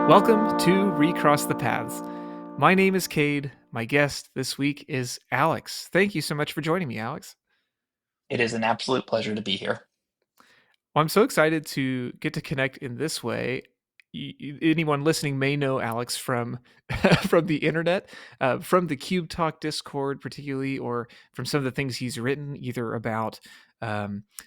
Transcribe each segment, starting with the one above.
Welcome to Recross the Paths. My name is Cade. My guest this week is Alex. Thank you so much for joining me, Alex. It is an absolute pleasure to be here. Well, I'm so excited to get to connect in this way. Anyone listening may know Alex from from the internet, from the Cube Talk Discord, particularly, or from some of the things he's written, either about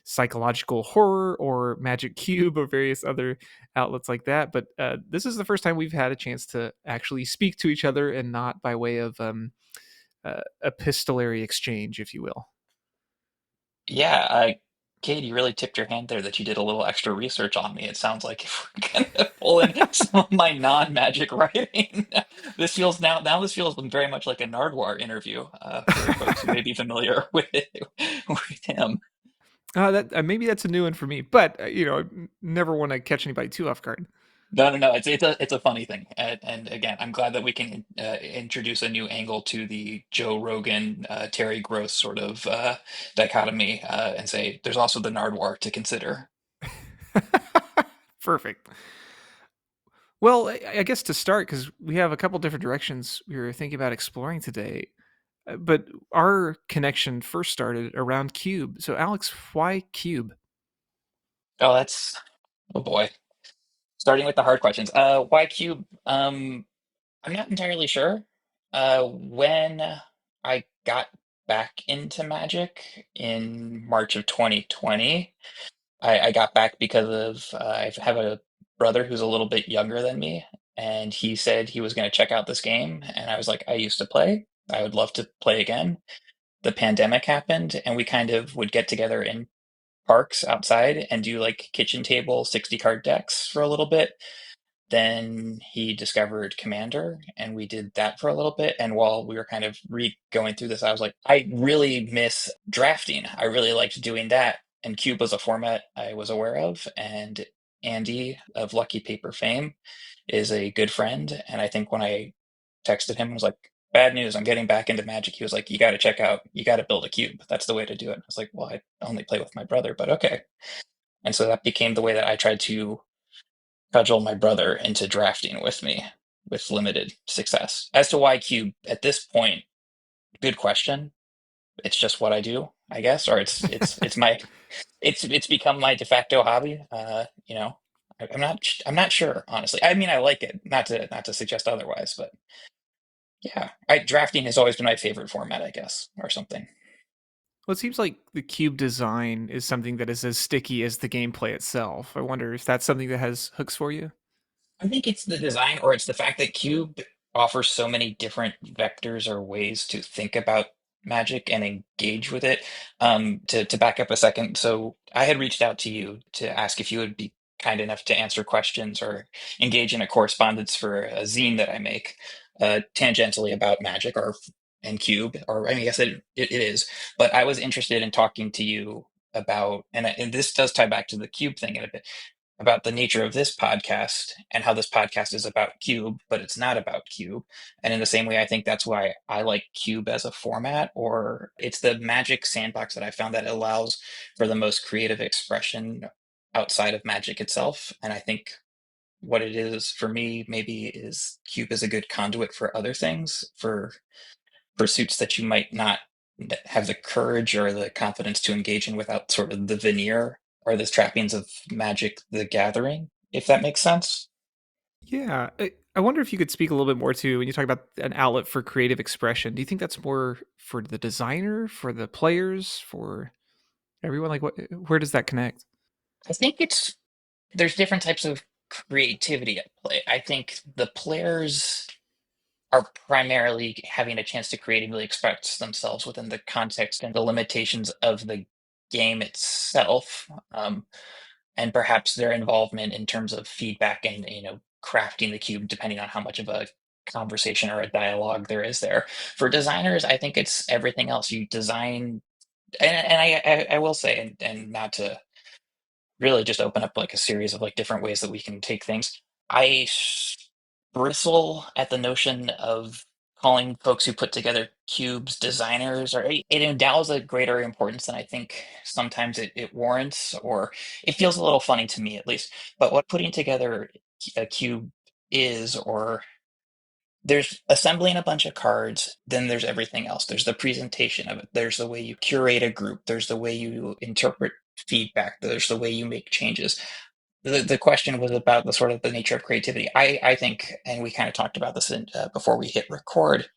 psychological horror or Magic Cube or various other outlets like that. But this is the first time we've had a chance to actually speak to each other, and not by way of epistolary exchange, if you will. Yeah, Kate, you really tipped your hand there that you did a little extra research on me. It sounds like if we're gonna pull in some of my non-magic writing, this feels very much like a Nardwuar interview for folks who may be familiar with him. That maybe that's a new one for me, but never want to catch anybody too off guard. No. It's a funny thing, and again, I'm glad that we can introduce a new angle to the Joe Rogan, Terry Gross sort of dichotomy, and say there's also the Nardwuar to consider. Perfect. Well, I guess to start, because we have a couple different directions we were thinking about exploring today, but our connection first started around Cube. So, Alex, why Cube? Oh, oh boy. Starting with the hard questions. Why cube? I'm not entirely sure. When I got back into Magic in March of 2020, I got back because of I have a brother who's a little bit younger than me, and he said he was going to check out this game, and I was like, I used to play. I would love to play again. The pandemic happened, and we kind of would get together in parks outside and do like kitchen table 60 card decks for a little bit. Then he discovered Commander, and we did that for a little bit. And while we were kind of going through this, I was like, I really miss drafting. I really liked doing that. And Cube was a format I was aware of. And Andy of Lucky Paper fame is a good friend. And I think when I texted him, I was like, bad news, I'm getting back into Magic. He was like, you got to check out, you got to build a cube. That's the way to do it. I was like, well, I only play with my brother, but okay. And so that became the way that I tried to cudgel my brother into drafting with me with limited success. As to why cube at this point, good question. It's just what I do, I guess, or it's my it's become my de facto hobby. I'm not sure, honestly. I mean, I like it, not to suggest otherwise, but yeah, drafting has always been my favorite format, I guess, or something. Well, it seems like the Cube design is something that is as sticky as the gameplay itself. I wonder if that's something that has hooks for you. I think it's the design, or it's the fact that Cube offers so many different vectors or ways to think about magic and engage with it. To back up a second, so I had reached out to you to ask if you would be kind enough to answer questions or engage in a correspondence for a zine that I make, tangentially about magic or and Cube, or I mean, I guess it is. But I was interested in talking to you about, and this does tie back to the Cube thing in a bit, about the nature of this podcast and how this podcast is about Cube, but it's not about Cube. And in the same way, I think that's why I like Cube as a format, or it's the magic sandbox that I found that allows for the most creative expression outside of magic itself. And I think what it is for me maybe is Cube is a good conduit for other things, for pursuits that you might not have the courage or the confidence to engage in without sort of the veneer or the trappings of Magic the Gathering, if that makes sense. Yeah, I wonder if you could speak a little bit more to when you talk about an outlet for creative expression. Do you think that's more for the designer, for the players, for everyone? Like, where does that connect? I think there's different types of creativity at play. I think the players are primarily having a chance to creatively express themselves within the context and the limitations of the game itself. And perhaps their involvement in terms of feedback and crafting the cube, depending on how much of a conversation or a dialogue there is there. For designers, I think it's everything else. You design, and I will say, and not to really just open up like a series of like different ways that we can take things. I bristle at the notion of calling folks who put together cubes designers, or it endows a greater importance than I think sometimes it warrants, or it feels a little funny to me at least. But what putting together a cube is, or there's assembling a bunch of cards, then there's everything else. There's the presentation of it. There's the way you curate a group. There's the way you interpret feedback. There's the way you make changes. The question was about the sort of the nature of creativity. I think, and we kind of talked about this before we hit record.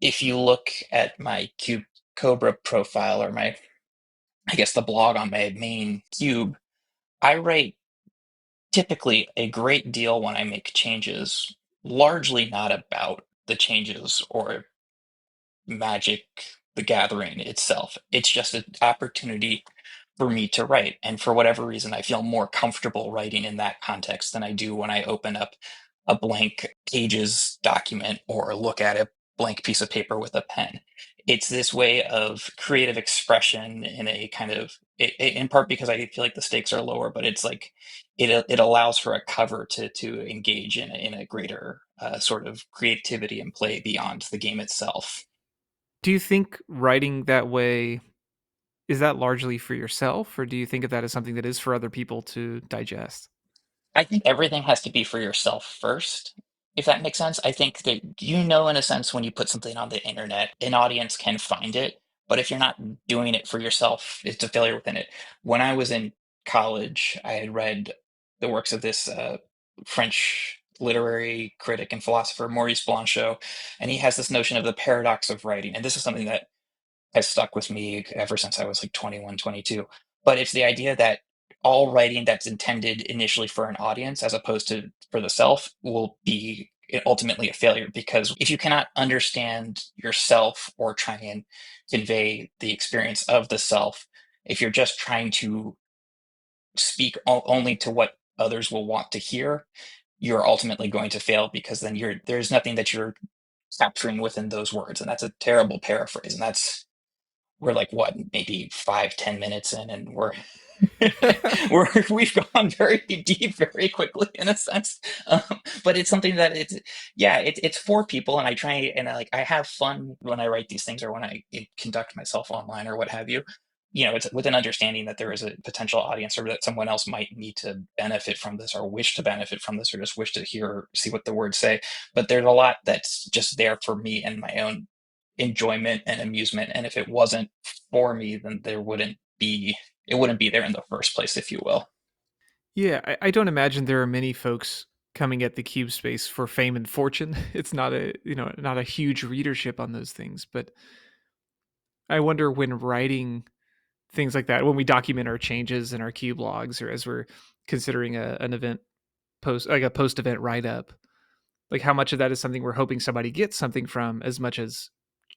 If you look at my Cube Cobra profile, or my, I guess, the blog on my main Cube, I write typically a great deal when I make changes, largely not about the changes or Magic the Gathering itself. It's just an opportunity for me to write. And for whatever reason, I feel more comfortable writing in that context than I do when I open up a blank pages document or look at a blank piece of paper with a pen. It's this way of creative expression in a kind of, in part because I feel like the stakes are lower, but it's like it allows for a cover to engage in a greater sort of creativity and play beyond the game itself. Do you think writing that way is that largely for yourself, or do you think of that as something that is for other people to digest? I think everything has to be for yourself first, if that makes sense. I think that, in a sense, when you put something on the internet, an audience can find it. But if you're not doing it for yourself, it's a failure within it. When I was in college, I had read the works of this French literary critic and philosopher, Maurice Blanchot, and he has this notion of the paradox of writing. And this is something that has stuck with me ever since I was like 21, 22. But it's the idea that all writing that's intended initially for an audience as opposed to for the self will be ultimately a failure, because if you cannot understand yourself or try and convey the experience of the self, if you're just trying to speak only to what others will want to hear, you're ultimately going to fail, because then there's nothing that you're capturing within those words. And that's a terrible paraphrase. And we're like, what, maybe 5, 10 minutes in, and we've gone very deep very quickly, in a sense. But it's something that yeah, it's for people, and I try, and I have fun when I write these things, or when I conduct myself online or what have you. It's with an understanding that there is a potential audience, or that someone else might need to benefit from this, or wish to benefit from this, or just wish to see what the words say. But there's a lot that's just there for me and my own enjoyment and amusement. And if it wasn't for me, then it wouldn't be there in the first place, if you will. Yeah, I don't imagine there are many folks coming at the cube space for fame and fortune. It's not not a huge readership on those things, but I wonder when writing things like that, when we document our changes in our cube logs, or as we're considering an event post, like a post event write up, like how much of that is something we're hoping somebody gets something from, as much as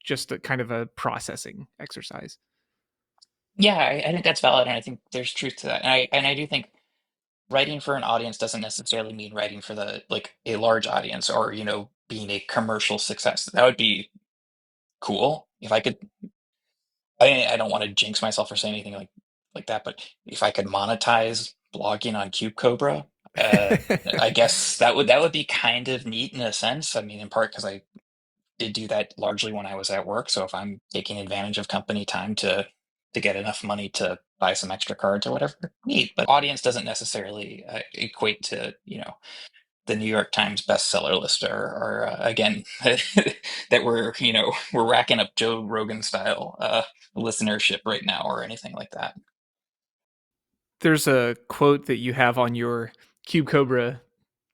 just a kind of a processing exercise. Yeah, I think that's valid, and I think there's truth to that. And I do think writing for an audience doesn't necessarily mean writing for the like a large audience, or being a commercial success. That would be cool if I could. I don't want to jinx myself or say anything like that, but if I could monetize blogging on Cube Cobra, uh, I guess that would be kind of neat in a sense. I mean, in part because I did do that largely when I was at work. So if I'm taking advantage of company time to get enough money to buy some extra cards or whatever, neat. But audience doesn't necessarily equate to the New York Times bestseller list, or again that we're racking up Joe Rogan style listenership right now, or anything like that. There's a quote that you have on your Cube Cobra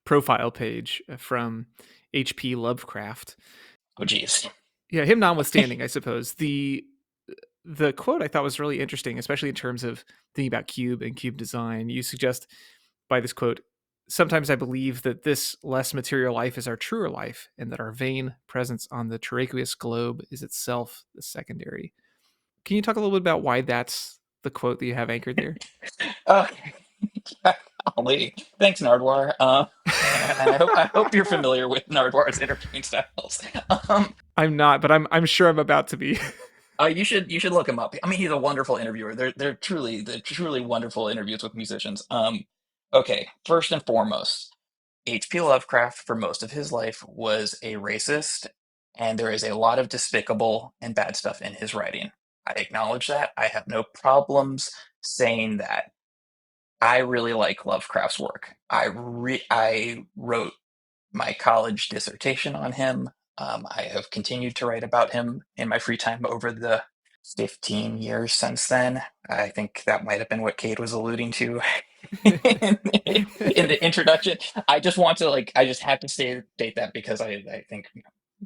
profile page from H.P. Lovecraft. Oh geez. Yeah, him notwithstanding, I suppose. The quote I thought was really interesting, especially in terms of thinking about cube and cube design. You suggest by this quote, sometimes I believe that this less material life is our truer life, and that our vain presence on the terraqueous globe is itself the secondary. Can you talk a little bit about why that's the quote that you have anchored there? Okay. Golly. Thanks, Nardwar. And I hope you're familiar with Nardwar's interviewing styles. Um, I'm not, but I'm sure I'm about to be. you should look him up. I mean, he's a wonderful interviewer. They're truly wonderful interviews with musicians. Okay, first and foremost, H.P. Lovecraft for most of his life was a racist, and there is a lot of despicable and bad stuff in his writing. I acknowledge that. I have no problems saying that. I really like Lovecraft's work. I wrote my college dissertation on him. I have continued to write about him in my free time over the 15 years since then. I think that might have been what Cade was alluding to in the introduction. I just want to I just have to state that because I think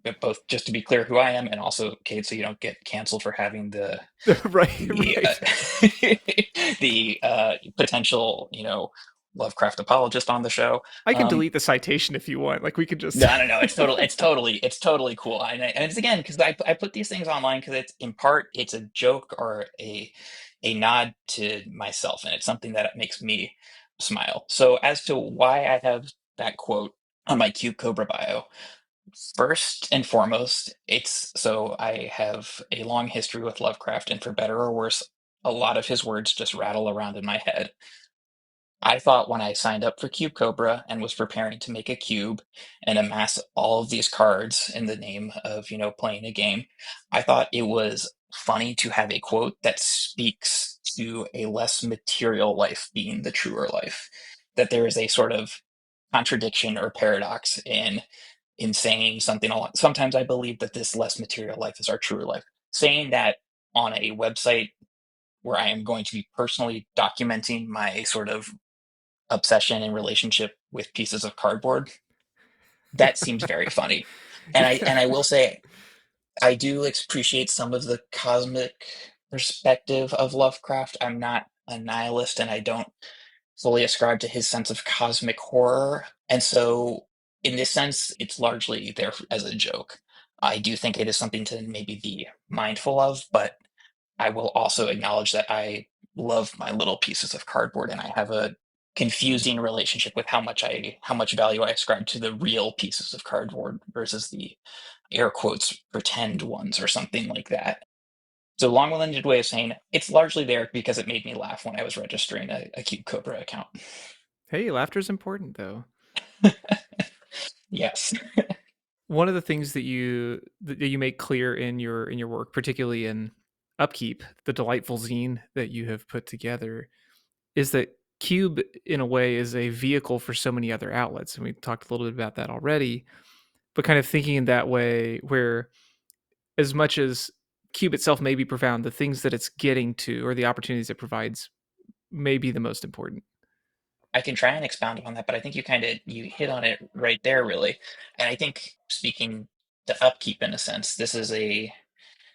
that both just to be clear who I am and also Cade, so you don't get canceled for having Right, the right. the potential Lovecraft apologist on the show. I can Um, delete the citation if you want. Like we could just no, no, no. It's totally cool. And it's again because I put these things online because it's in part it's a joke or a nod to myself, and it's something that makes me smile. So as to why I have that quote on my Cube Cobra bio, first and foremost, it's so I have a long history with Lovecraft, and for better or worse, a lot of his words just rattle around in my head. I thought when I signed up for Cube Cobra and was preparing to make a cube and amass all of these cards in the name of, playing a game, I thought it was funny to have a quote that speaks to a less material life being the truer life. That there is a sort of contradiction or paradox in saying something along. Sometimes I believe that this less material life is our truer life. Saying that on a website where I am going to be personally documenting my sort of obsession and relationship with pieces of cardboard, that seems very funny. And I yeah. will say I do appreciate some of the cosmic perspective of Lovecraft. I'm not a nihilist and I don't fully ascribe to his sense of cosmic horror. And so in this sense, it's largely there as a joke. I do think it is something to maybe be mindful of, but I will also acknowledge that I love my little pieces of cardboard and I have a confusing relationship with how much value I ascribe to the real pieces of cardboard versus the air quotes pretend ones or something like that. So long-winded way of saying it's largely there because it made me laugh when I was registering a Cube Cobra account. Hey, laughter's important though. Yes. One of the things that you make clear in your work, particularly in Upkeep, the delightful zine that you have put together, is that Cube in a way is a vehicle for so many other outlets. And we talked a little bit about that already, but kind of thinking in that way where as much as Cube itself may be profound, the things that it's getting to or the opportunities it provides may be the most important. I can try and expound upon that, but I think you hit on it right there really. And I think speaking to Upkeep in a sense, this is a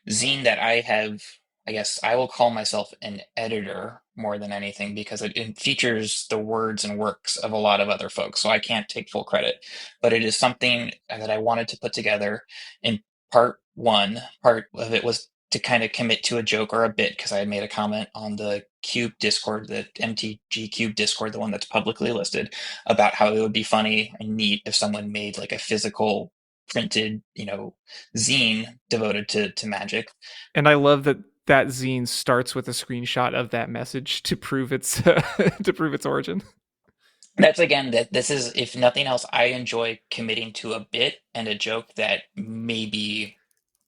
zine that I have, I guess I will call myself an editor more than anything because it features the words and works of a lot of other folks. So I can't take full credit, but it is something that I wanted to put together. In part one, part of it was to kind of commit to a joke or a bit because I had made a comment on the Cube Discord, the MTG Cube Discord, the one that's publicly listed, about how it would be funny and neat if someone made like a physical printed, zine devoted to magic. And I love that that zine starts with a screenshot of that message to prove its to prove its origin. That's again that this is if nothing else, I enjoy committing to a bit and a joke that maybe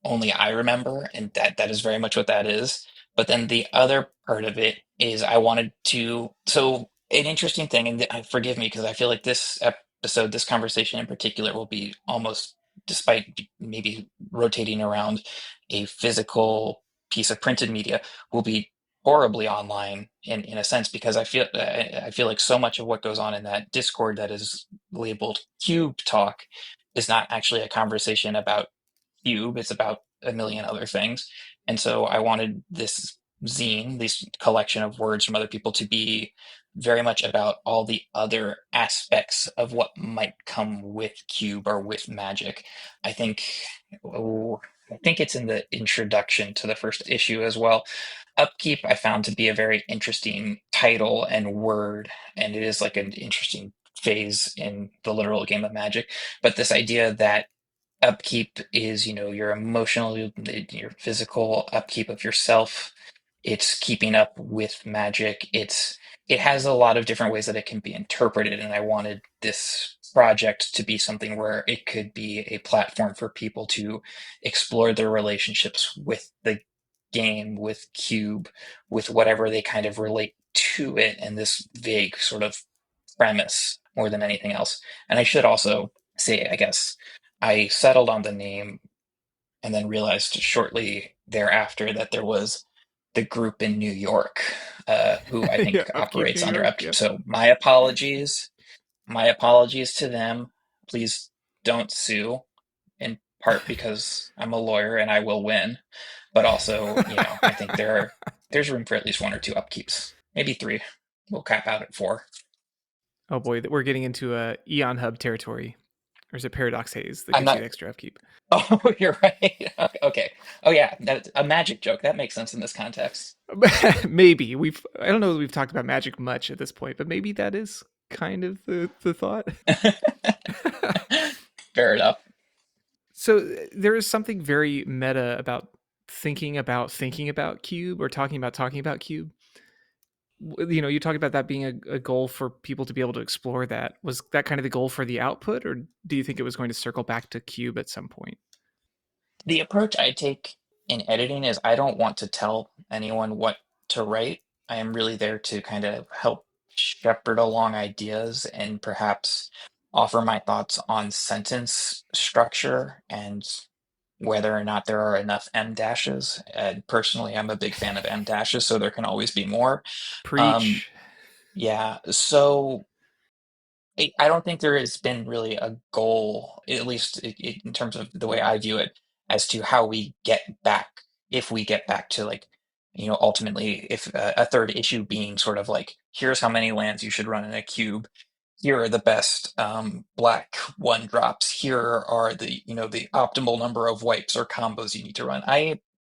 only I remember, and that is very much what that is. But then the other part of it is I wanted to so an interesting thing, and forgive me because I feel like this episode, this conversation in particular, will be almost despite maybe rotating around a physical piece of printed media, will be horribly online in a sense because I feel like so much of what goes on in that Discord that is labeled Cube Talk is not actually a conversation about Cube. It's about a million other things. And so I wanted this zine, this collection of words from other people, to be very much about all the other aspects of what might come with Cube or with Magic. I think, oh, I think it's in the introduction to the first issue as well. Upkeep I found to be a very interesting title and word, and it is like an interesting phase in the literal game of Magic. But this idea that upkeep is your emotional, your physical upkeep of yourself. It's keeping up with magic. It has a lot of different ways that it can be interpreted, and I wanted this project to be something where it could be a platform for people to explore their relationships with the game, with cube, with whatever they kind of relate to it, and this vague sort of premise more than anything else. And I should also say, I guess, I settled on the name and then realized shortly thereafter that there was the group in New York who I Yeah, think Upkeep New operates under York. Upkeep. Yeah. So my apologies to them. Please don't sue, in part because I'm a lawyer and I will win, but also, I think there's room for at least one or two upkeeps, maybe three. We'll cap out at four. Oh boy, we're getting into Eon Hub territory. Or is it Paradox Haze that I'm gives you the not. extra upkeep? Oh, you're right. Okay. Oh yeah, that's a magic joke. That makes sense in this context. Maybe I don't know that we've talked about magic much at this point, but maybe that is kind of the thought. Fair enough. So there is something very meta about thinking about cube or talking about cube. You talk about that being a goal for people to be able to explore that. Was that kind of the goal for the output, or do you think it was going to circle back to cube at some point? The approach I take in editing is I don't want to tell anyone what to write. I am really there to kind of help shepherd along ideas and perhaps offer my thoughts on sentence structure and whether or not there are enough M dashes. And personally, I'm a big fan of M dashes, so there can always be more. Um, Preach. yeah, so I don't think there has been really a goal, at least in terms of the way I view it, as to how we get back, if we get back to like, ultimately, if a third issue being sort of like, here's how many lands you should run in a cube. Here are the best black one drops. Here are the optimal number of wipes or combos you need to run.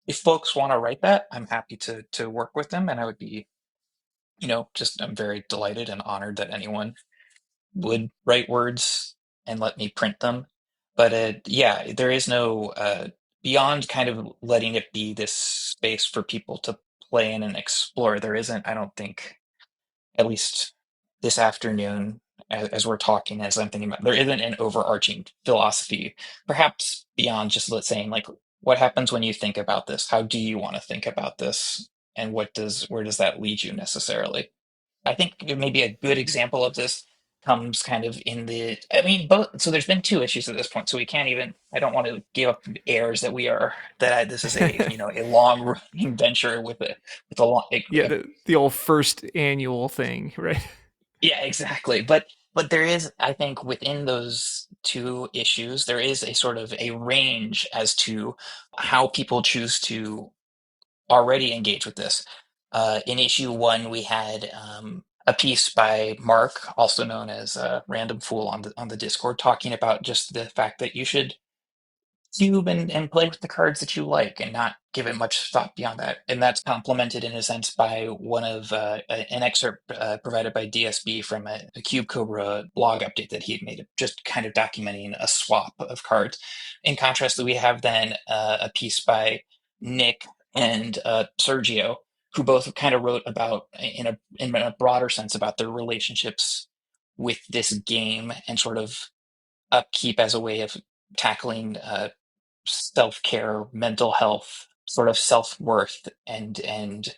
If folks want to write that, I'm happy to work with them, and I would be, just I'm very delighted and honored that anyone would write words and let me print them. But yeah, there is no beyond kind of letting it be this space for people to play in and explore. There isn't, I don't think, at least this afternoon, as we're talking, as I'm thinking about, there isn't an overarching philosophy, perhaps beyond just let's saying like, what happens when you think about this? How do you want to think about this? And where does that lead you necessarily? I think maybe a good example of this comes kind of I mean, both. So there's been two issues at this point, so we can't even. I don't want to give up airs that this is a long running venture with a long. Yeah, the old first annual thing, right? Yeah, exactly. But there is, I think, within those two issues, there is a sort of a range as to how people choose to already engage with this. In issue one, we had a piece by Mark, also known as Random Fool on the Discord, talking about just the fact that you should cube and play with the cards that you like and not give it much thought beyond that. And that's complemented in a sense by an excerpt provided by DSB from a Cube Cobra blog update that he had made, just kind of documenting a swap of cards. In contrast, we have then a piece by Nick and Sergio, who both kind of wrote about in a broader sense about their relationships with this game and sort of upkeep as a way of tackling self-care, mental health, sort of self-worth, and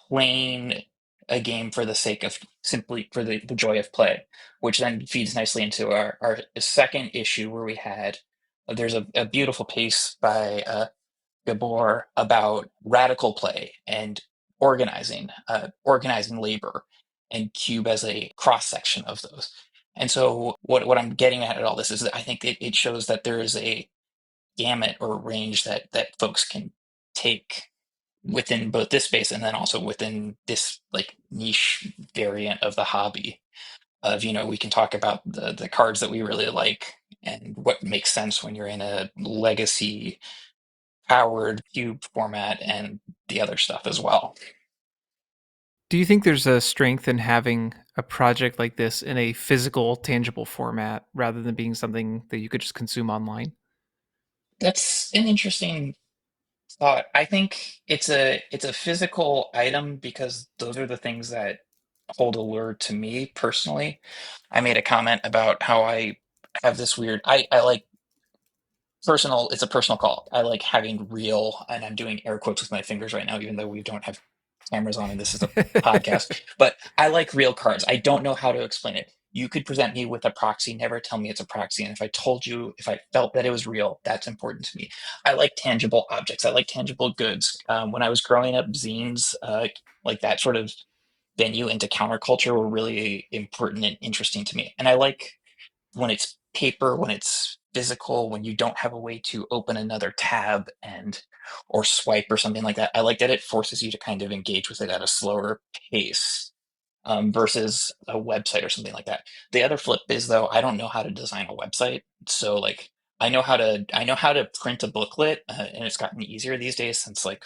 playing a game for the sake of simply for the joy of play, which then feeds nicely into our second issue where we had there's a beautiful piece by Gabor about radical play and organizing labor, and Cube as a cross section of those. And so what I'm getting at all this is that I think it shows that there is a gamut or range that folks can take within both this space and then also within this like niche variant of the hobby of we can talk about the cards that we really like and what makes sense when you're in a legacy powered cube format and the other stuff as well. Do you think there's a strength in having a project like this in a physical, tangible format rather than being something that you could just consume online? That's an interesting thought. I think it's a physical item because those are the things that hold allure to me personally. I made a comment about how I have this weird I like personal it's a personal call. I like having real, and I'm doing air quotes with my fingers right now even though we don't have cameras on and this is a podcast, but I like real cards. I don't know how to explain it. you could present me with a proxy, never tell me it's a proxy. And if I told you, if I felt that it was real, that's important to me. I like tangible objects. I like tangible goods. When I was growing up, zines, like that sort of venue into counterculture, were really important and interesting to me. And I like when it's paper, when it's physical, when you don't have a way to open another tab and or swipe or something like that. I like that it forces you to kind of engage with it at a slower pace, versus a website or something like that. The other flip is though, I don't know how to design a website, so like I know how to print a booklet, and it's gotten easier these days since like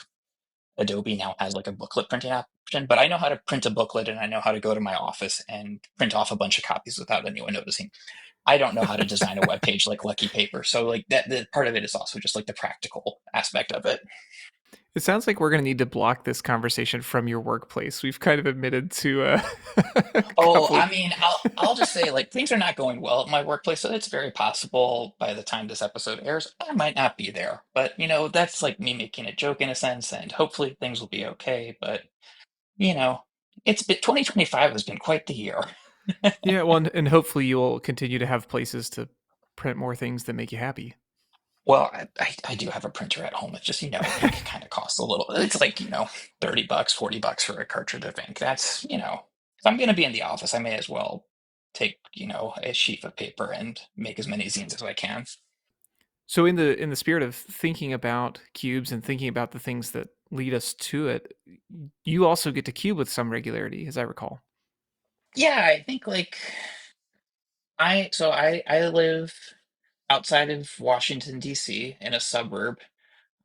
Adobe now has like a booklet printing option. But I know how to print a booklet, and I know how to go to my office and print off a bunch of copies without anyone noticing. I don't know how to design a web page like Lucky Paper. So like that, the part of it is also just like the practical aspect of it. It sounds like we're going to need to block this conversation from your workplace. We've kind of admitted to a Oh, couple. I mean, I'll just say like things are not going well at my workplace, so it's very possible by the time this episode airs, I might not be there. But that's like me making a joke in a sense, and hopefully things will be okay. But you know, it's been 2025 has been quite the year. Yeah, well, and hopefully you'll continue to have places to print more things that make you happy. Well, I do have a printer at home. It's just, ink kind of costs a little. It's like, $30, $40 for a cartridge of ink. That's, if I'm going to be in the office, I may as well take, a sheet of paper and make as many zines as I can. So in the spirit of thinking about cubes and thinking about the things that lead us to it, you also get to cube with some regularity, as I recall. Yeah, I think like I live outside of Washington, D.C. in a suburb.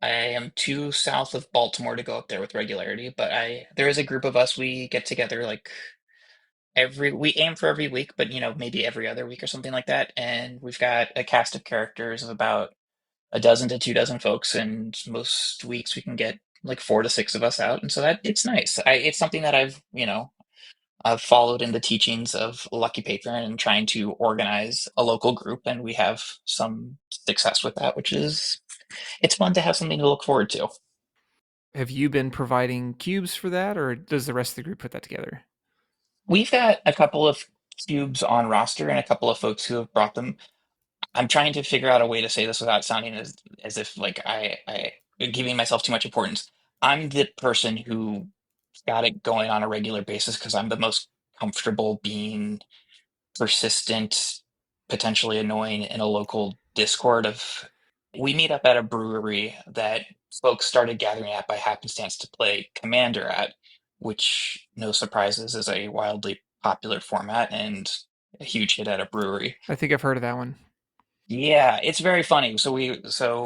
I am too south of Baltimore to go up there with regularity, but there is a group of us. We get together like we aim for every week, but maybe every other week or something like that. And we've got a cast of characters of about a dozen to 2 dozen folks, and most weeks we can get like 4 to 6 of us out, and so that it's nice. It's something that I've followed in the teachings of Lucky Paper and trying to organize a local group, and we have some success with that, which is it's fun to have something to look forward to. Have you been providing cubes for that, or does the rest of the group put that together? We've got a couple of cubes on roster and a couple of folks who have brought them. I'm trying to figure out a way to say this without sounding as if like I giving myself too much importance. I'm the person who got it going on a regular basis because I'm the most comfortable being persistent, potentially annoying in a local Discord of we meet up at a brewery that folks started gathering at by happenstance to play Commander at, which no surprises is a wildly popular format and a huge hit at a brewery. I think I've heard of that one. Yeah, it's very funny. So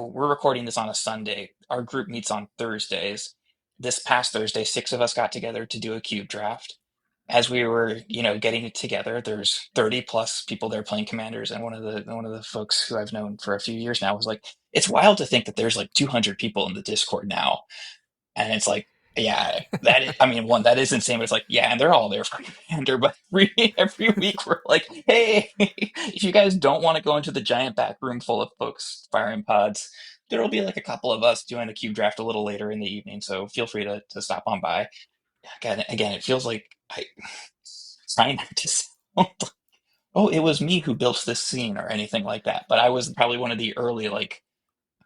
we're recording this on a Sunday. Our group meets on Thursdays. This past Thursday, 6 of us got together to do a cube draft. As we were, getting it together, there's 30 plus people there playing commanders, and one of the folks who I've known for a few years now was like, "It's wild to think that there's like 200 people in the Discord now." And it's like, yeah, I mean, one, that is insane, but it's like, yeah, and they're all there for Commander, but every week we're like, hey, if you guys don't want to go into the giant back room full of folks firing pods, there'll be like a couple of us doing a cube draft a little later in the evening, so feel free to stop on by. Again, it feels like I trying not to sound like, oh, it was me who built this scene or anything like that, but I was probably one of the early like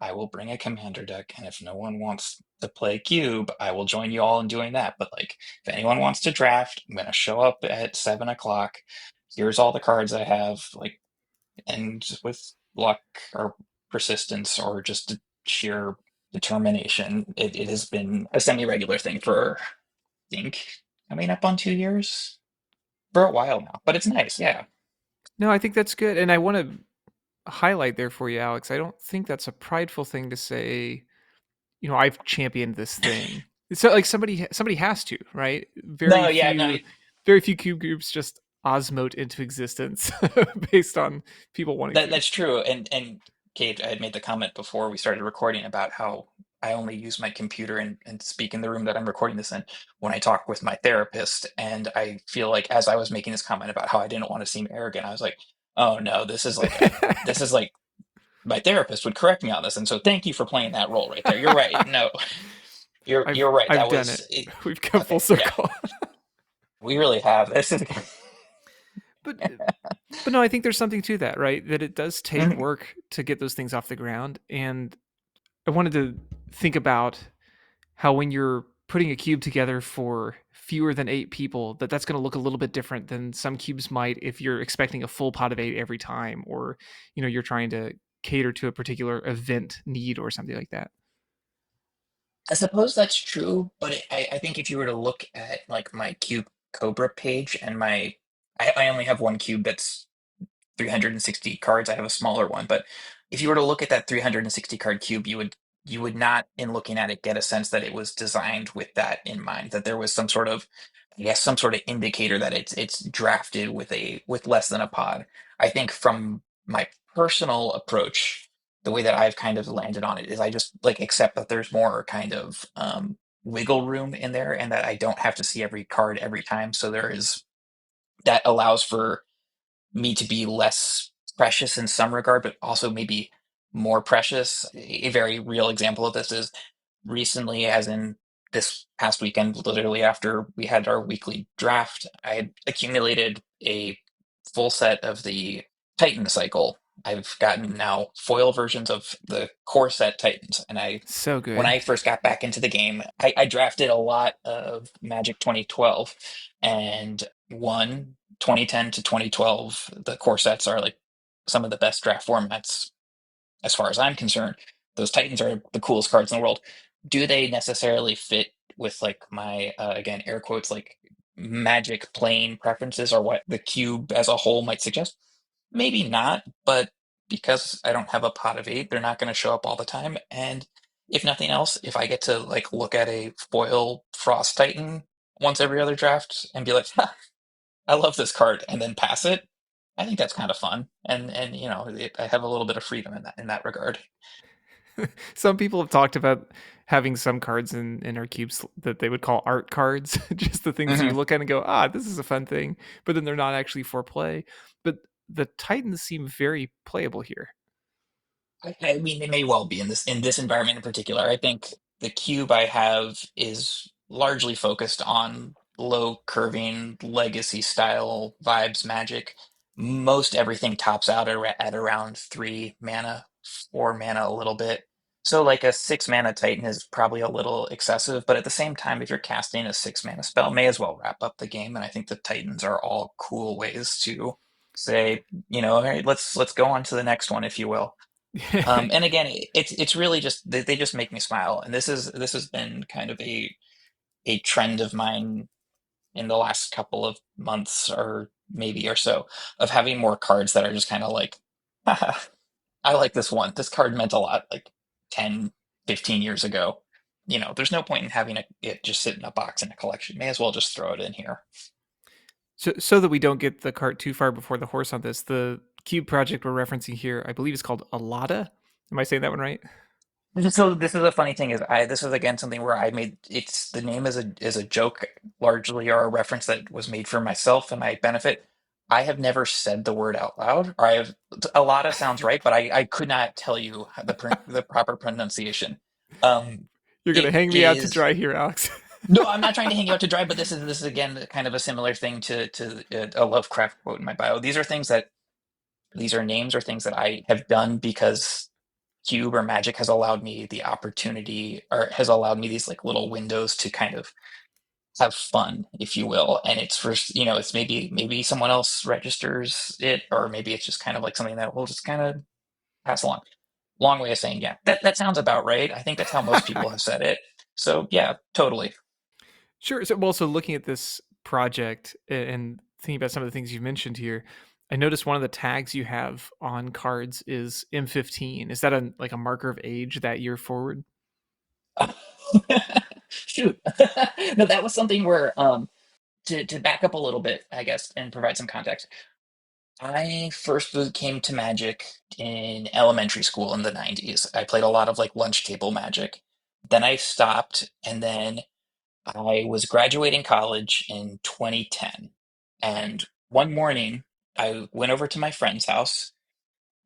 I will bring a commander deck, and if no one wants to play cube, I will join you all in doing that. But like, if anyone wants to draft, I'm gonna show up at 7 o'clock. Here's all the cards I have, like, and with luck or persistence or just sheer determination, it has been a semi-regular thing for I think coming up on 2 years for a while now. But it's nice, yeah. No, I think that's good, and I want to highlight there for you, Alex. I don't think that's a prideful thing to say. I've championed this thing. So like somebody has to, right? No, yeah, no, Very few cube groups just osmote into existence based on people wanting to. that's true. And Kate, I had made the comment before we started recording about how I only use my computer and speak in the room that I'm recording this in when I talk with my therapist. And I feel like as I was making this comment about how I didn't want to seem arrogant, I was like, oh no, this is like my therapist would correct me on this. And so thank you for playing that role right there. You're right. No, you're right. I've That done was it. it. We've come full Okay, yeah, circle. we really have. This is But But no, I think there's something to that, right? That it does take Mhm. work to get those things off the ground. And I wanted to think about how when you're putting a cube together for fewer than 8 people, that's gonna look a little bit different than some cubes might if you're expecting a full pot of 8 every time, or, you're trying to cater to a particular event need or something like that. I suppose that's true, but I think if you were to look at like my Cube Cobra page and I only have one cube that's 360 cards. I have a smaller one, but if you were to look at that 360 card cube, you would not, in looking at it, get a sense that it was designed with that in mind. That there was some sort of, I guess, some sort of indicator that it's drafted with less than a pod. I think from my personal approach, the way that I've kind of landed on it is I just like accept that there's more kind of wiggle room in there, and that I don't have to see every card every time. So there is that allows for me to be less precious in some regard, but also maybe more precious. A very real example of this is recently, as in this past weekend, literally after we had our weekly draft, I had accumulated a full set of the Titan cycle. I've gotten now foil versions of the core set Titans, and So when good. I first got back into the game, I drafted a lot of Magic 2012 and won 2010 to 2012. The core sets are like some of the best draft formats as far as I'm concerned. Those Titans are the coolest cards in the world. Do they necessarily fit with like my again air quotes like Magic playing preferences or what the cube as a whole might suggest? Maybe not, but because I don't have a pot of eight, they're not going to show up all the time. And if nothing else, if I get to like look at a foil Frost Titan once every other draft and be like, ha, I love this card, and then pass it, I think that's kind of fun. And I have a little bit of freedom in that regard. Some people have talked about having some cards in our cubes that they would call art cards, just the things you Mhm. look at and go, this is a fun thing, but then they're not actually for play. But the Titans seem very playable here. I mean, they may well be in this environment in particular. I think the cube I have is largely focused on low curving legacy style vibes magic. Most everything tops out at around 3 mana, 4 mana a little bit. So like a 6 mana Titan is probably a little excessive, but at the same time, if you're casting a 6 mana spell, may as well wrap up the game. And I think the Titans are all cool ways to say, all right, let's go on to the next one, if you will. And again, it's really just they just make me smile, and this has been kind of a trend of mine in the last couple of months or maybe or so of having more cards that are just kind of like, haha, I like this one. This card meant a lot like 10, 15 years ago. There's no point in having it just sit in a box in a collection. May as well just throw it in here. So that we don't get the cart too far before the horse on this, the cube project we're referencing here, I believe, is called Alatta. Am I saying that one right? So this is a funny thing is this is again something where I made it's the name is a joke largely or a reference that was made for myself and my benefit. I have never said the word out loud, or I have a lot of sounds right, but I could not tell you the proper pronunciation. You're gonna It hang me out to is dry here, Alex. no, I'm not trying to hang you out to dry, but this is again kind of a similar thing to a Lovecraft quote in my bio. These are names or things that I have done because cube or magic has allowed me the opportunity or has allowed me these like little windows to kind of have fun, if you will. And it's for it's maybe someone else registers it, or maybe it's just kind of like something that we'll just kind of pass along. Long way of saying, yeah, that sounds about right. I think that's how most people have said it. So yeah, totally. Sure. So, well, so looking at this project and thinking about some of the things you mentioned here, I noticed one of the tags you have on cards is M15. Is that like a marker of age that year forward? Shoot. No, that was something where to back up a little bit, I guess, and provide some context. I first came to Magic in elementary school in the 90s. I played a lot of like lunch table Magic. Then I stopped, and then I was graduating college in 2010. And one morning, I went over to my friend's house,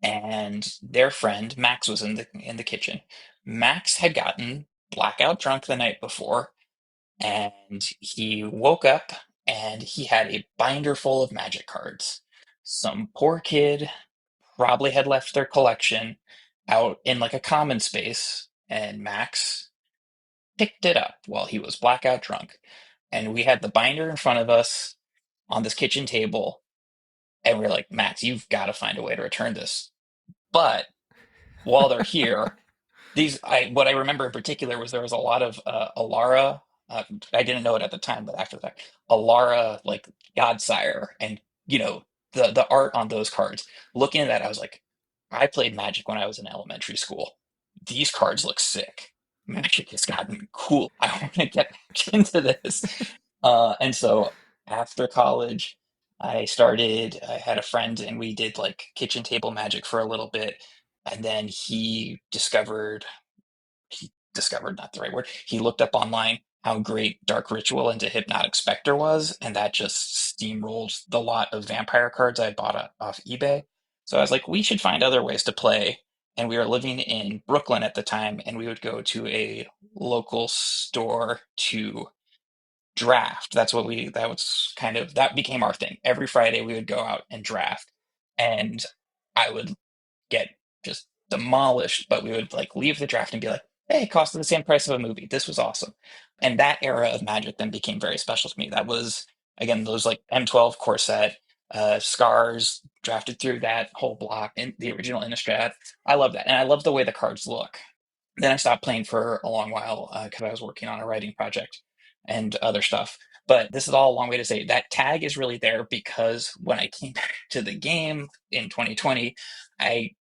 and their friend Max was in the kitchen. Max had gotten blackout drunk the night before, and he woke up and he had a binder full of Magic cards. some poor kid probably had left their collection out in like a common space, and Max picked it up while he was blackout drunk. And we had the binder in front of us on this kitchen table, and we are like, Max, you've got to find a way to return this. But while they're here, what I remember in particular was there was a lot of Alara. I didn't know it at the time, but after the fact, Alara like Godsire, and you know the art on those cards. Looking at that, I was like, I played Magic when I was in elementary school. These cards look sick. Magic has gotten cool. I want to get back into this. And so after college, I had a friend and we did like kitchen table magic for a little bit. And then he discovered, not the right word, he looked up online how great Dark Ritual into Hypnotic Spectre was, and that just steamrolled the lot of vampire cards I bought off eBay. So I was like, we should find other ways to play. And we were living in Brooklyn at the time, and we would go to a local store to draft. That was kind of, that became our thing. Every Friday we would go out and draft. And I would get just demolished, but we would like leave the draft and be like, hey, it cost the same price of a movie. This was awesome. And that era of Magic then became very special to me. That was, again, those like M12 core set, Scars, drafted through that whole block in the original Innistrad. I love that. And I love the way the cards look. Then I stopped playing for a long while because I was working on a writing project and other stuff. But this is all a long way to say that tag is really there because when I came back to the game in 2020, I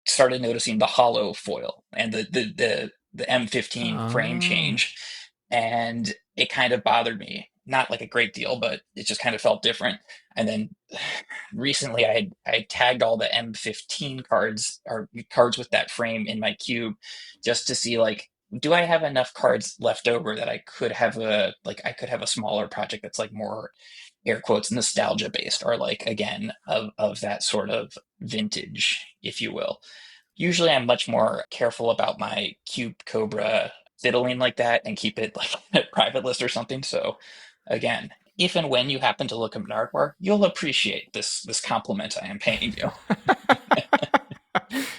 started noticing the hollow foil and the M15 frame Oh. change, and it kind of bothered me. Not like a great deal, but it just kind of felt different. And then recently, I tagged all the M15 cards or cards with that frame in my cube, just to see like, do I have enough cards left over that I could have a smaller project that's like more air quotes nostalgia based, or like again of that sort of vintage, if you will. Usually I'm much more careful about my Cube Cobra fiddling like that and keep it like a private list or something. So again, if and when you happen to look at Nardwar, you'll appreciate this compliment I am paying you.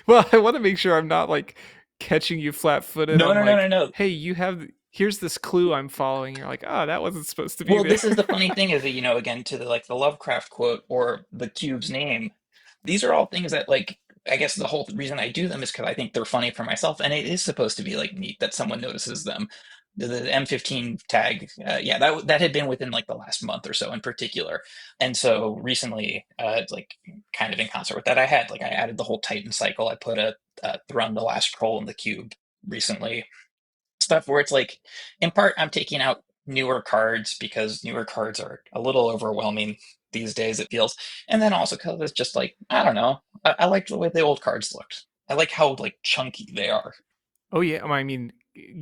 Well, I want to make sure I'm not like catching you flat-footed No, on no, no, no, like, no. hey, here's this clue I'm following. You're like, oh, that wasn't supposed to be Well, there. this is the funny thing is that, again, to the Lovecraft quote or the cube's name, these are all things that like, I guess the whole reason I do them is because I think they're funny for myself, and it is supposed to be like neat that someone notices them. The M15 tag, yeah, that had been within like the last month or so in particular, and so recently, it's like kind of in concert with that, I added the whole Titan cycle. I put a Thrun the Last Troll in the cube recently, stuff where it's like, in part, I'm taking out newer cards because newer cards are a little overwhelming these days, it feels. And then also because it's just like, I don't know. I like the way the old cards looked. I like how like chunky they are. Oh yeah, I mean,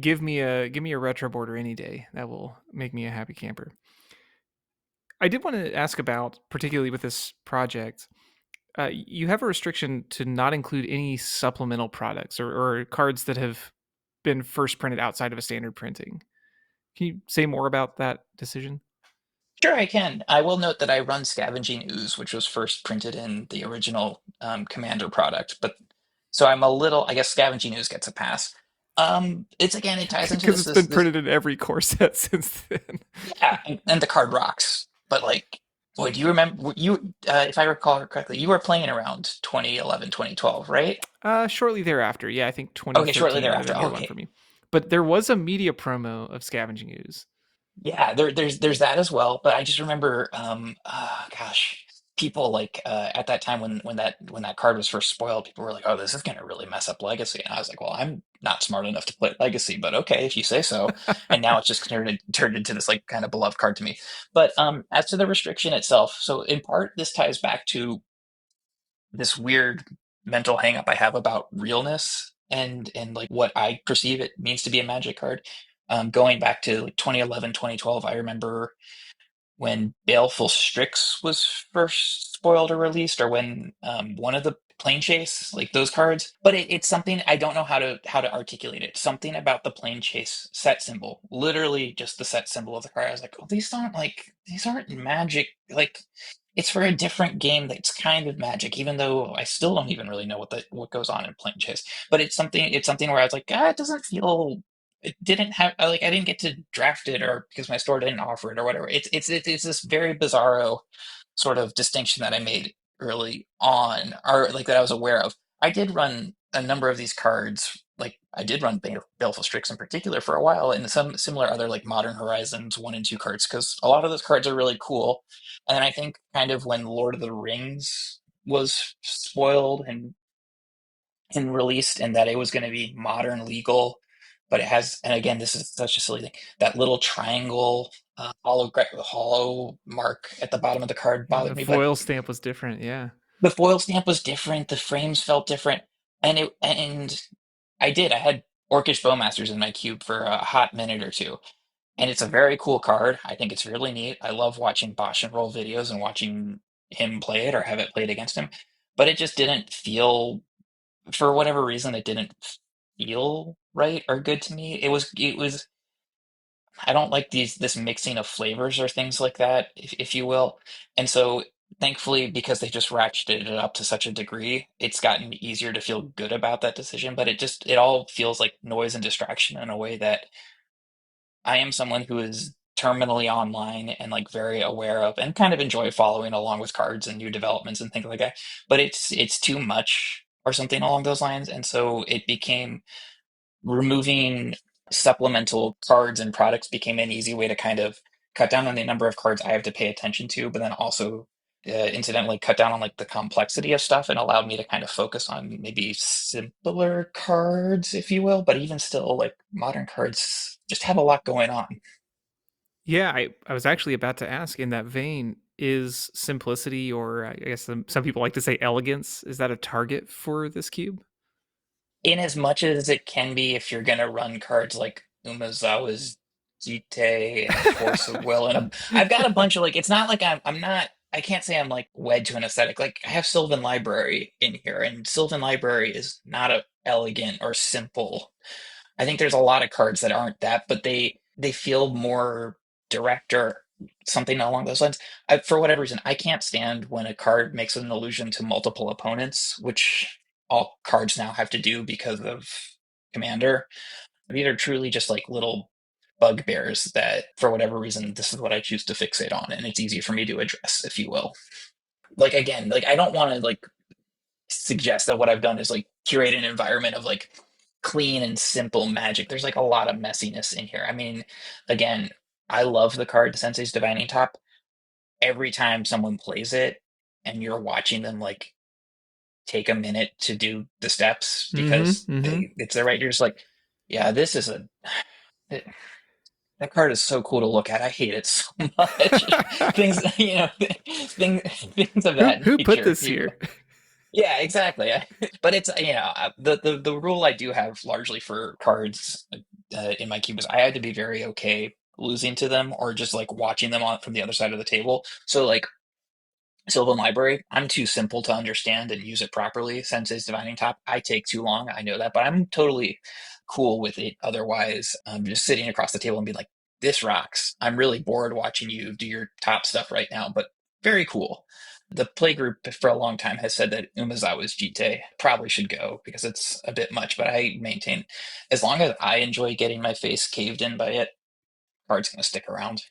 give me a retro border any day. That will make me a happy camper. I did want to ask about, particularly with this project, you have a restriction to not include any supplemental products or cards that have been first printed outside of a standard printing. Can you say more about that decision? Sure, I can. I will note that I run Scavenging Ooze, which was first printed in the original Commander product. But so I'm a little, I guess Scavenging Ooze gets a pass. It's again, it ties into Because this it's this been this printed in every core set since then. Yeah, and the card rocks. But like, boy, do you remember if I recall correctly, you were playing around 2011, 2012, right? Shortly thereafter, yeah, I think Okay, shortly 2013 might have thereafter. been the other one for Okay. me. But there was a media promo of Scavenging Ooze. Yeah, there's that as well. But I just remember, gosh, people like at that time when that card was first spoiled, people were like, "Oh, this is gonna really mess up Legacy," and I was like, "Well, I'm not smart enough to play Legacy, but okay, if you say so." And now it's just turned into this like kind of beloved card to me. But as to the restriction itself, so in part this ties back to this weird mental hang up I have about realness and like what I perceive it means to be a Magic card. Going back to like 2011, 2012, I remember when Baleful Strix was first spoiled or released, or when one of the Plane Chase, like those cards. But it's something I don't know how to articulate it. Something about the Plane Chase set symbol, literally just the set symbol of the card. I was like, oh, these aren't Magic. Like it's for a different game that's kind of Magic, even though I still don't even really know what goes on in Plane Chase. But it's something where I was like, ah, it doesn't feel. It didn't have I didn't get to draft it or because my store didn't offer it or whatever. It's this very bizarro sort of distinction that I made early on, or like that I was aware of. I did run a number of these cards. Like I did run Baleful Strix in particular for a while, and some similar other like Modern Horizons 1 and 2 cards, because a lot of those cards are really cool. And then I think kind of when Lord of the Rings was spoiled and released, and that it was going to be modern legal, but it has, and again, this is such a silly thing, that little triangle hollow mark at the bottom of the card Yeah, the bothered me. But foil stamp was different. Yeah. the foil stamp was different, the frames felt different, and I had Orcish Bowmasters in my cube for a hot minute or two. And it's a very cool card. I think it's really neat. I love watching Bosch and Roll videos and watching him play it or have it played against him. But it just didn't feel, for whatever reason, it didn't feel right or good to me. It was, I don't like this mixing of flavors or things like that, if you will. And so thankfully, because they just ratcheted it up to such a degree, it's gotten easier to feel good about that decision. But it all feels like noise and distraction in a way that I am someone who is terminally online and like very aware of and kind of enjoy following along with cards and new developments and things like that. But it's too much or something along those lines. And so it became removing supplemental cards and products became an easy way to kind of cut down on the number of cards I have to pay attention to, but then also incidentally cut down on like the complexity of stuff and allowed me to kind of focus on maybe simpler cards, if you will. But even still, like modern cards just have a lot going on. Yeah, I was actually about to ask in that vein, is simplicity, or I guess some people like to say elegance, is that a target for this cube? In as much as it can be, if you're gonna run cards like Umezawa's Jite and Force of Will, and I've got a bunch of like. It's not like I'm not. I can't say I'm like wed to an aesthetic. Like I have Sylvan Library in here, and Sylvan Library is not a elegant or simple. I think there's a lot of cards that aren't that, but they feel more direct or something along those lines. For whatever reason, I can't stand when a card makes an allusion to multiple opponents, which all cards now have to do because of Commander. These are truly just like little bugbears that, for whatever reason, this is what I choose to fixate on, and it's easy for me to address, if you will. Like again, like I don't want to like suggest that what I've done is like curate an environment of like clean and simple Magic. There's like a lot of messiness in here. I mean, again, I love the card Sensei's Divining Top. Every time someone plays it and you're watching them like take a minute to do the steps Mhm, because mhm. it's their right, you're just like, yeah, this is it, that card is so cool to look at. I hate it so much. Things, things of that Who put nature. this here? Yeah, exactly. But it's the rule I do have largely for cards in my cube is I had to be very okay losing to them or just like watching them on from the other side of the table. So like Sylvan Library, I'm too simple to understand and use it properly. Sensei's Divining Top, I take too long. I know that, but I'm totally cool with it. Otherwise, just sitting across the table and being like, "This rocks." I'm really bored watching you do your top stuff right now, but very cool. The playgroup for a long time has said that Umezawa's Jite probably should go because it's a bit much, but I maintain as long as I enjoy getting my face caved in by it, card's gonna stick around.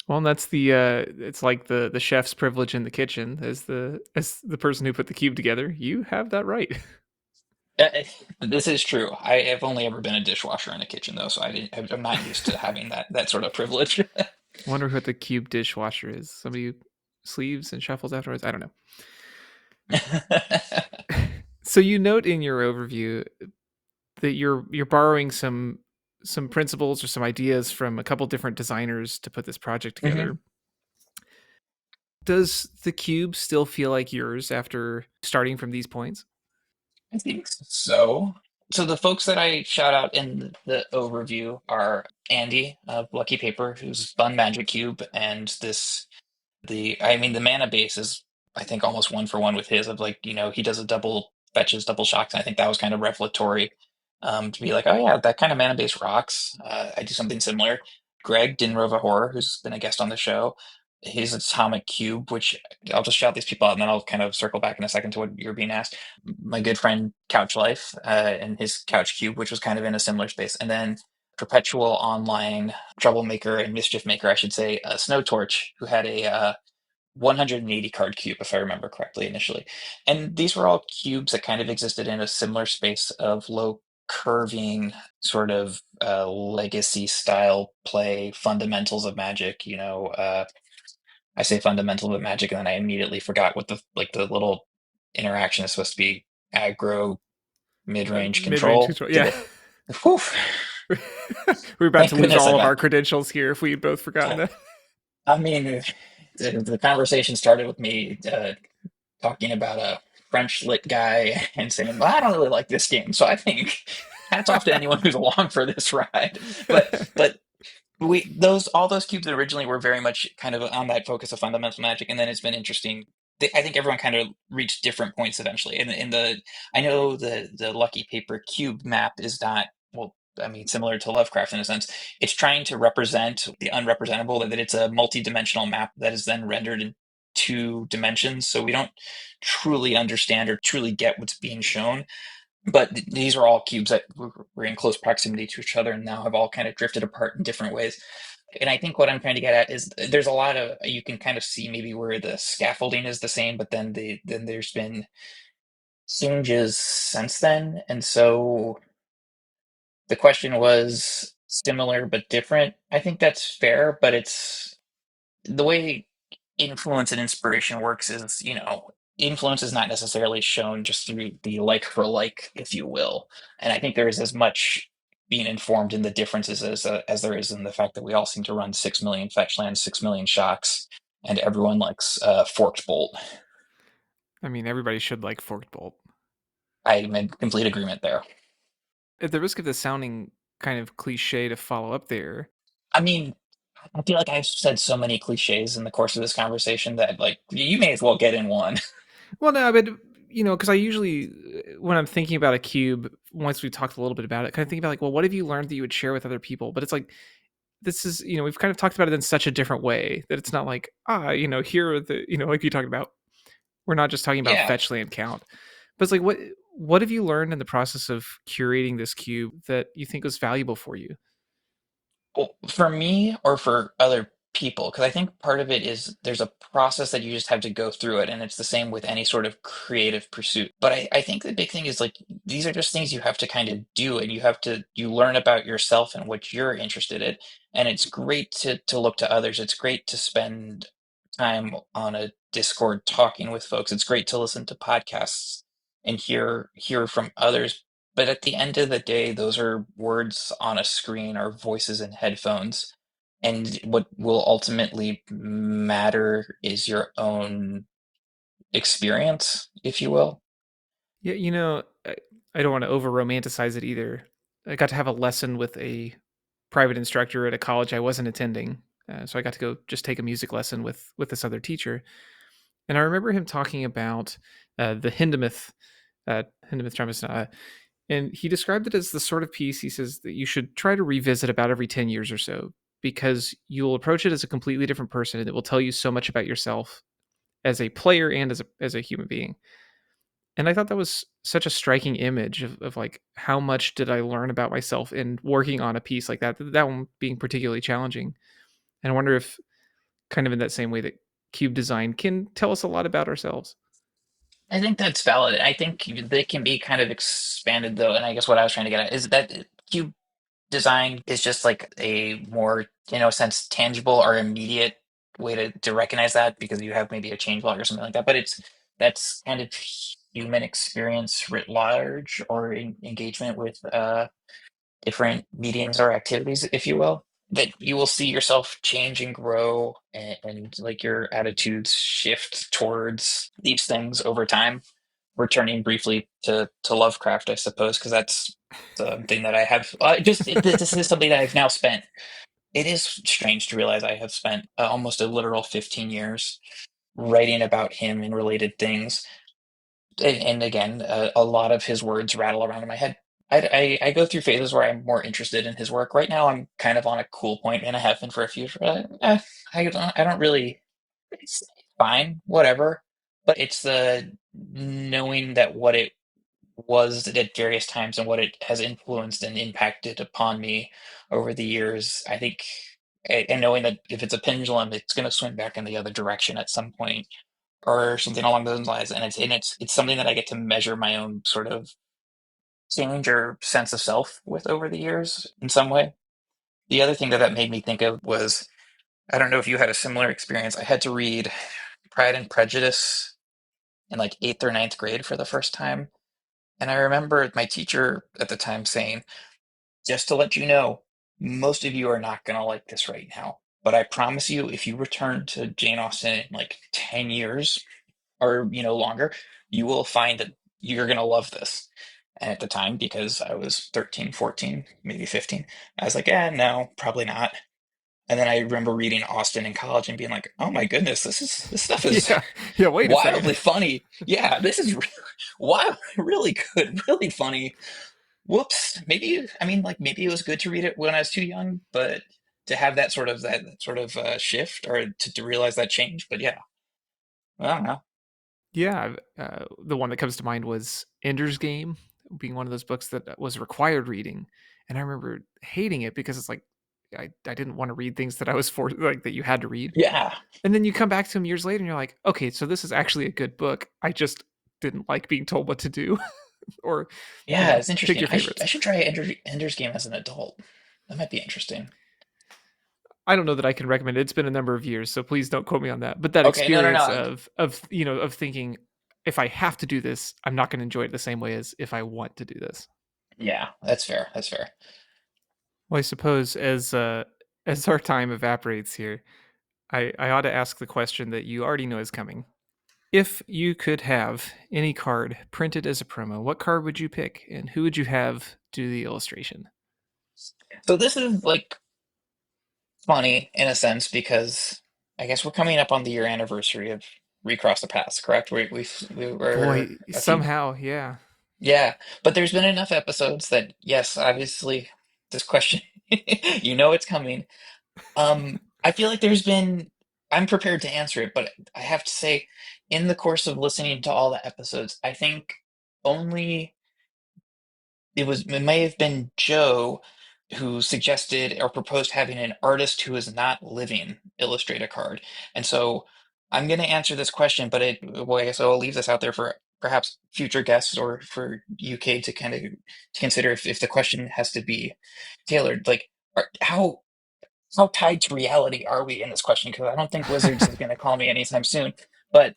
Well, and that's it's like the chef's privilege in the kitchen as the person who put the cube together. You have that right. This is true. I have only ever been a dishwasher in a kitchen, though, so I'm not used to having that sort of privilege. Wonder what the cube dishwasher is. Somebody who sleeves and shuffles afterwards? I don't know. So you note in your overview that you're borrowing some principles or some ideas from a couple different designers to put this project hmm together. Does the cube still feel like yours after starting from these points? I think so. So the folks that I shout out in the overview are Andy of Lucky Paper, who's spun Magic Cube, and the mana base is I think almost one for one with his of like, he does a double fetches, double shocks, and I think that was kind of revelatory to be like, oh yeah, that kind of mana base rocks. I do something similar. Greg Dinrova Horror, who's been a guest on the show, his atomic cube, which I'll just shout these people out and then I'll kind of circle back in a second to what you're being asked. My good friend Couch Life and his couch cube, which was kind of in a similar space. And then perpetual online troublemaker and mischief maker, I should say, Snow Torch, who had a 180 card cube, if I remember correctly, initially. And these were all cubes that kind of existed in a similar space of low curving, sort of legacy style play, fundamentals of Magic. I say fundamentals of Magic, and then I immediately forgot what the little interaction is supposed to be. Aggro, mid range Mid-range control. control. Did Yeah. it? Whew, We're about thank to lose goodness I all of our got. credentials here if we had both forgotten that. I mean, the conversation started with me talking about a French lit guy and saying, "Well, I don't really like this game." So I think hats off to anyone who's along for this ride. But we those all those cubes originally were very much kind of on that focus of fundamental magic, and then it's been interesting. I think everyone kind of reached different points eventually. I know the Lucky Paper cube map is not well. I mean, similar to Lovecraft in a sense, it's trying to represent the unrepresentable. That it's a multi-dimensional map that is then rendered in 2 dimensions. So we don't truly understand or truly get what's being shown. But these are all cubes that were in close proximity to each other and now have all kind of drifted apart in different ways. And I think what I'm trying to get at is there's a lot of you can kind of see maybe where the scaffolding is the same, but then there's been changes since then. And so the question was similar but different. I think that's fair, but it's the way influence and inspiration works is, influence is not necessarily shown just through the like for like, if you will. And I think there is as much being informed in the differences as there is in the fact that we all seem to run 6 million fetch lands, 6 million shocks, and everyone likes forked bolt. I mean, everybody should like Forked Bolt. I'm in complete agreement there. At the risk of this sounding kind of cliche to follow up there, I mean, I feel like I've said so many cliches in the course of this conversation that like you may as well get in one. well, no, but because I usually, when I'm thinking about a cube, once we talked a little bit about it, kind of think about like, well, what have you learned that you would share with other people? But it's like, this is, we've kind of talked about it in such a different way that it's not like, here are the, like you talked about, we're not just talking about Yeah. fetch land count, but it's like, what have you learned in the process of curating this cube that you think was valuable for you? Well, for me or for other people, because I think part of it is there's a process that you just have to go through it, and it's the same with any sort of creative pursuit. But I think the big thing is like these are just things you have to kind of do, and you learn about yourself and what you're interested in. And it's great to look to others. It's great to spend time on a Discord talking with folks. It's great to listen to podcasts and hear from others, but at the end of the day, those are words on a screen or voices in headphones. And what will ultimately matter is your own experience, if you will. Yeah, I don't want to over romanticize it either. I got to have a lesson with a private instructor at a college I wasn't attending. So I got to go just take a music lesson with this other teacher, and I remember him talking about the Hindemith Travis, and he described it as the sort of piece he says that you should try to revisit about every 10 years or so because you'll approach it as a completely different person, and it will tell you so much about yourself as a player and as a human being. And I thought that was such a striking image of like how much did I learn about myself in working on a piece like that. That one being particularly challenging. And I wonder if kind of in that same way that cube design can tell us a lot about ourselves. I think that's valid. I think they can be kind of expanded though, and I guess what I was trying to get at is that cube design is just like a more, sense tangible or immediate way to recognize that because you have maybe a change log or something like that. But that's kind of human experience writ large or engagement with different mediums or activities, if you will, that you will see yourself change and grow and like your attitudes shift towards these things over time. Returning briefly to Lovecraft, I suppose, because that's something that I have this is something that I've now spent. It is strange to realize I have spent almost a literal 15 years writing about him and related things. And again, a lot of his words rattle around in my head. I go through phases where I'm more interested in his work. Right now, I'm kind of on a cool point, and I have been for a few. I don't really. it's fine, whatever. But it's the knowing that what it was at various times and what it has influenced and impacted upon me over the years. I think, and knowing that if it's a pendulum, it's going to swing back in the other direction at some point or something along those lines. And it's something that I get to measure my own sort of change or sense of self with over the years in some way. The other thing that that made me think of was I don't know if you had a similar experience. I had to read Pride and Prejudice in like eighth or ninth grade for the first time. And I remember my teacher at the time saying, just to let you know, most of you are not going to like this right now. But I promise you, if you return to Jane Austen in like 10 years or, longer, you will find that you're going to love this. And at the time, because I was 13, 14, maybe 15, I was like, no, probably not. And then I remember reading Austen in college and being like, "Oh my goodness, this stuff is Yeah. Yeah, wait a wildly second. funny. Yeah, this is wild, really good, really funny. Whoops. Maybe I mean like maybe it was good to read it when I was too young, but to have that sort of shift or to realize that change. But yeah, I don't know. Yeah, the one that comes to mind was Ender's Game, being one of those books that was required reading, and I remember hating it because it's like I didn't wanna read things that I was for like, that you had to read, Yeah, and then you come back to them years later and you're like, "Okay, so this is actually a good book. I just didn't like being told what to do," or, yeah, it's pick interesting. your I favorites. should try Ender's Game as an adult. That might be interesting. I don't know that I can recommend it. It's been a number of years, so please don't quote me on that. But that Okay, no, no, experience no. of thinking, if I have to do this, I'm not going to enjoy it the same way as if I want to do this. Yeah, that's fair. That's fair. Well, I suppose as our time evaporates here, I ought to ask the question that you already know is coming. If you could have any card printed as a promo, what card would you pick, and who would you have do the illustration? So this is like funny in a sense because I guess we're coming up on the year anniversary of Recross the Paths, correct? We were Boy, a few, somehow, yeah, yeah. But there's been enough episodes that yes, obviously this question, it's coming. I feel like there's been. I'm prepared to answer it, but I have to say, in the course of listening to all the episodes, I think only it may have been Joe who suggested or proposed having an artist who is not living illustrate a card. And so I'm going to answer this question, but well, I guess I'll leave this out there for perhaps future guests or for UK to kind of to consider if the question has to be tailored. Like, how tied to reality are we in this question? Because I don't think Wizards is going to call me anytime soon. But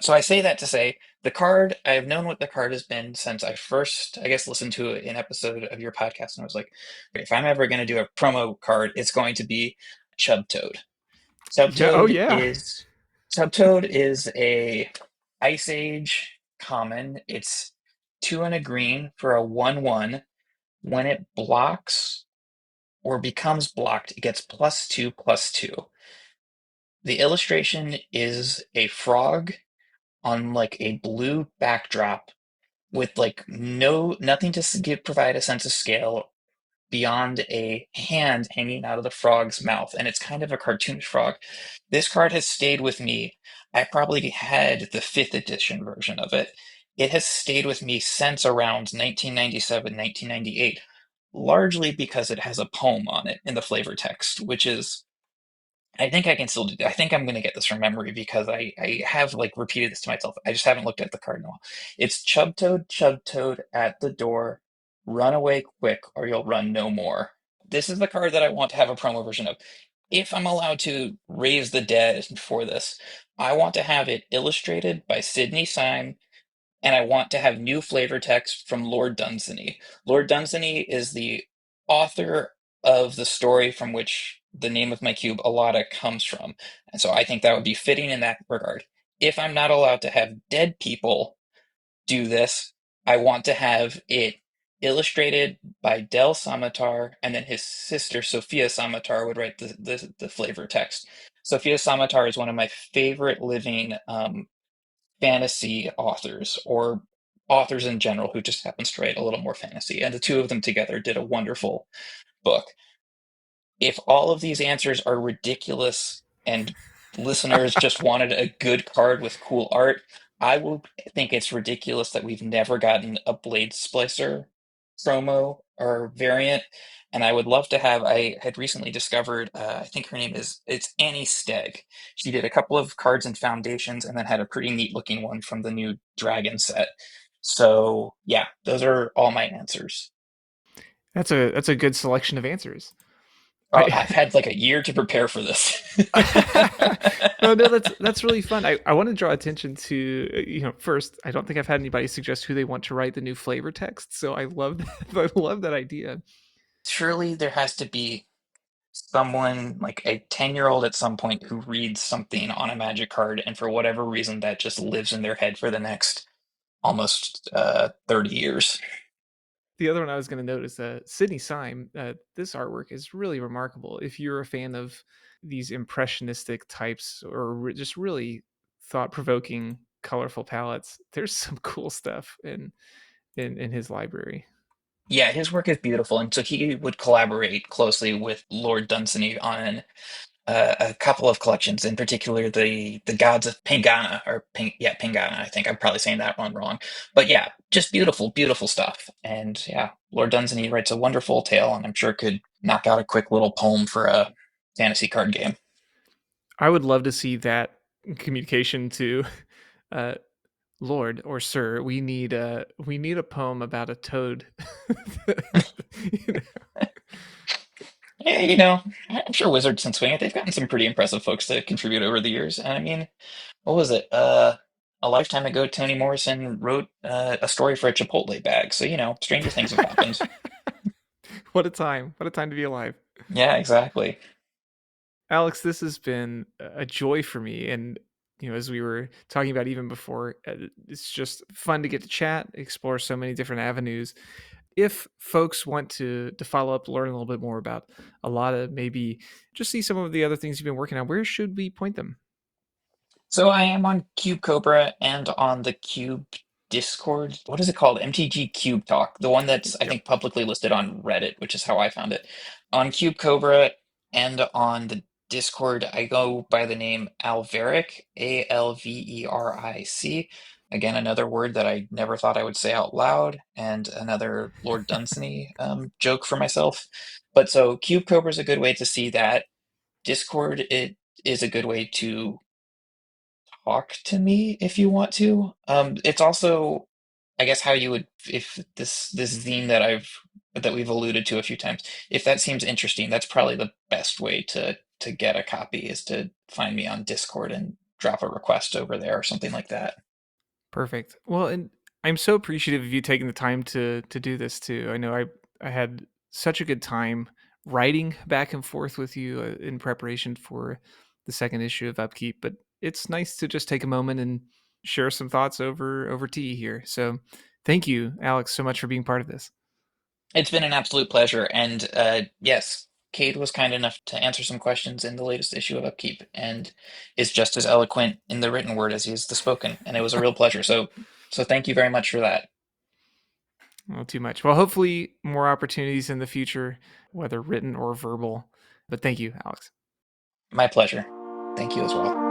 so I say that to say the card, I have known what the card has been since I first, I guess, listened to an episode of your podcast. And I was like, "Okay, if I'm ever going to do a promo card, it's going to be Chub Toad. Chub yeah, oh Toad yeah, is Chub Toad is a Ice Age common. It's two and a green for a 1/1. When it blocks or becomes blocked, it gets +2/+2. The illustration is a frog on like a blue backdrop with like nothing to provide a sense of scale beyond a hand hanging out of the frog's mouth, and it's kind of a cartoonish frog. This card has stayed with me. I probably had the fifth edition version of it. It has stayed with me since around 1997, 1998, largely because it has a poem on it in the flavor text, which is I think I can still do that. I think I'm going to get this from memory because I have like repeated this to myself. I just haven't looked at the card in a while. It's Chub Toad at the door. Run away quick or you'll run no more. This is the card that I want to have a promo version of. If I'm allowed to raise the dead for this, I want to have it illustrated by Sydney Syme and I want to have new flavor text from Lord Dunsany. Lord Dunsany is the author of the story from which the name of my cube, Alatta, comes from. And so I think that would be fitting in that regard. If I'm not allowed to have dead people do this, I want to have it illustrated by Del Samatar, and then his sister Sophia Samatar would write the flavor text. Sophia Samatar is one of my favorite living fantasy authors or authors in general who just happens to write a little more fantasy. And the two of them together did a wonderful book. If all of these answers are ridiculous and listeners just wanted a good card with cool art, I will think it's ridiculous that we've never gotten a Blade Splicer promo or variant. And I would love to have. I had recently discovered, I think her name is, it's Annie Stegg. She did a couple of cards and foundations and then had a pretty neat looking one from the new Dragon set. So, yeah, those are all my answers. That's a good selection of answers. Oh, I I've had like a year to prepare for this. no, that's really fun. I want to draw attention to first. I don't think I've had anybody suggest who they want to write the new flavor text, so I love that. I love that idea. Surely there has to be someone like a 10-year-old at some point who reads something on a magic card and for whatever reason that just lives in their head for the next almost 30 years. The other one I was going to note is Sydney Syme. This artwork is really remarkable. If you're a fan of these impressionistic types or just really thought-provoking, colorful palettes, there's some cool stuff in his library. Yeah, his work is beautiful, and so he would collaborate closely with Lord Dunsany on a couple of collections, in particular the Gods of Pengana, or yeah, Pengana. I think I'm probably saying that one wrong, but yeah, just beautiful, beautiful stuff. And yeah, Lord Dunsany writes a wonderful tale, and I'm sure could knock out a quick little poem for a fantasy card game. I would love to see that communication to uh, Lord or Sir. We need a poem about a toad. You know? Yeah, I'm sure Wizards can swing it. They've gotten some pretty impressive folks to contribute over the years. And I mean, what was it? A lifetime ago, Toni Morrison wrote a story for a Chipotle bag. So, stranger things have happened. What a time! What a time to be alive. Yeah, exactly. Alex, this has been a joy for me. And, as we were talking about even before, it's just fun to get to chat, explore so many different avenues. If folks want to follow up, learn a little bit more about Alatta, maybe just see some of the other things you've been working on, where should we point them? So I am on Cube Cobra and on the Cube Discord. What is it called? MTG Cube Talk, the one that's I Yep. think publicly listed on Reddit, which is how I found it. On Cube Cobra and on the Discord, I go by the name Alveric, Alveric. Again, another word that I never thought I would say out loud, and another Lord Dunsany joke for myself. But so Cube Cobra is a good way to see that. Discord, it is a good way to talk to me if you want to. It's also, I guess, how you would if this zine that we've alluded to a few times, if that seems interesting, that's probably the best way to get a copy is to find me on Discord and drop a request over there or something like that. Perfect. Well, and I'm so appreciative of you taking the time to do this too. I know I had such a good time writing back and forth with you in preparation for the second issue of Upkeep, but it's nice to just take a moment and share some thoughts over tea here. So, thank you, Alex, so much for being part of this. It's been an absolute pleasure, and yes, Cade was kind enough to answer some questions in the latest issue of Upkeep, and is just as eloquent in the written word as he is the spoken, and it was a real pleasure. So thank you very much for that. Not too much. Well, hopefully more opportunities in the future, whether written or verbal. But thank you, Alex. My pleasure. Thank you as well.